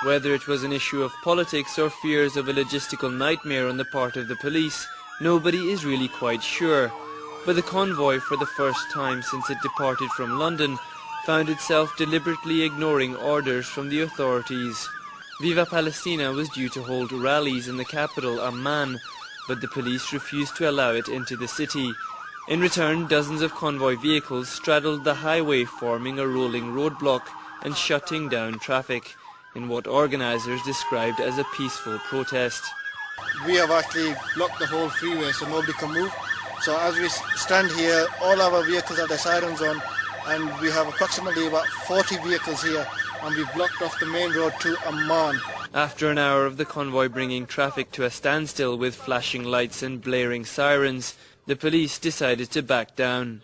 Whether it was an issue of politics or fears of a logistical nightmare on the part of the police, nobody is really quite sure. But the convoy, for the first time since it departed from London, found itself deliberately ignoring orders from the authorities. Viva Palestina was due to hold rallies in the capital, Amman, but the police refused to allow it into the city. In return, dozens of convoy vehicles straddled the highway, forming a rolling roadblock and shutting down traffic, in what organisers described as a peaceful protest. We have actually blocked the whole freeway so nobody can move. So as we stand here, all our vehicles are the sirens on, and we have approximately about 40 vehicles here, and we've blocked off the main road to Amman. After an hour of the convoy bringing traffic to a standstill with flashing lights and blaring sirens, the police decided to back down.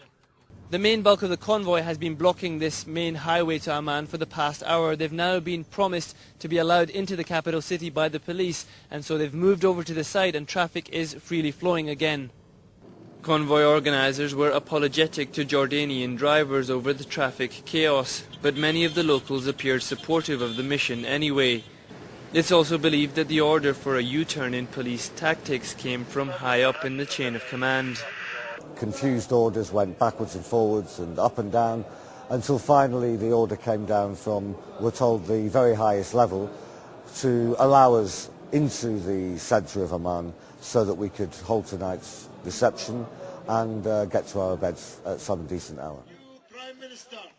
The main bulk of the convoy has been blocking this main highway to Amman for the past hour. They've now been promised to be allowed into the capital city by the police, and so they've moved over to the side and traffic is freely flowing again. Convoy organisers were apologetic to Jordanian drivers over the traffic chaos, but many of the locals appeared supportive of the mission anyway. It's also believed that the order for a U-turn in police tactics came from high up in the chain of command. Confused orders went backwards and forwards and up and down until finally the order came down from, we're told, the very highest level to allow us into the centre of Amman so that we could hold tonight's reception and get to our beds at some decent hour.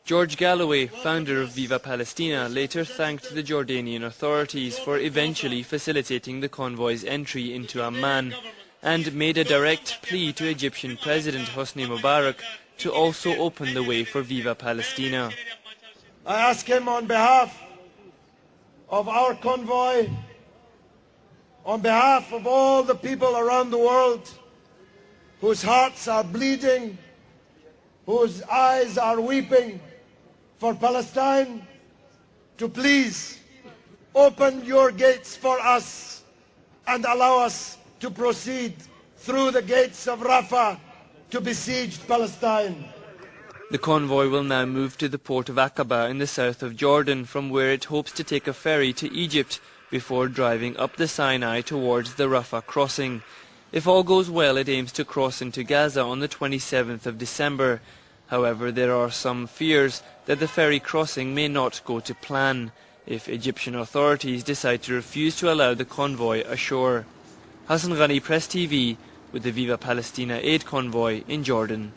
George Galloway, founder of Viva Palestina, later thanked the Jordanian authorities for eventually facilitating the convoy's entry into Amman, and made a direct plea to Egyptian President Hosni Mubarak to also open the way for Viva Palestina. I ask him on behalf of our convoy, on behalf of all the people around the world whose hearts are bleeding, whose eyes are weeping for Palestine, to please open your gates for us and allow us to proceed through the gates of Rafah to besieged Palestine. The convoy will now move to the port of Aqaba in the south of Jordan, from where it hopes to take a ferry to Egypt before driving up the Sinai towards the Rafah crossing. If all goes well, it aims to cross into Gaza on the 27th of December. However, there are some fears that the ferry crossing may not go to plan if Egyptian authorities decide to refuse to allow the convoy ashore. Hassan Ghani, Press TV, with the Viva Palestina aid convoy in Jordan.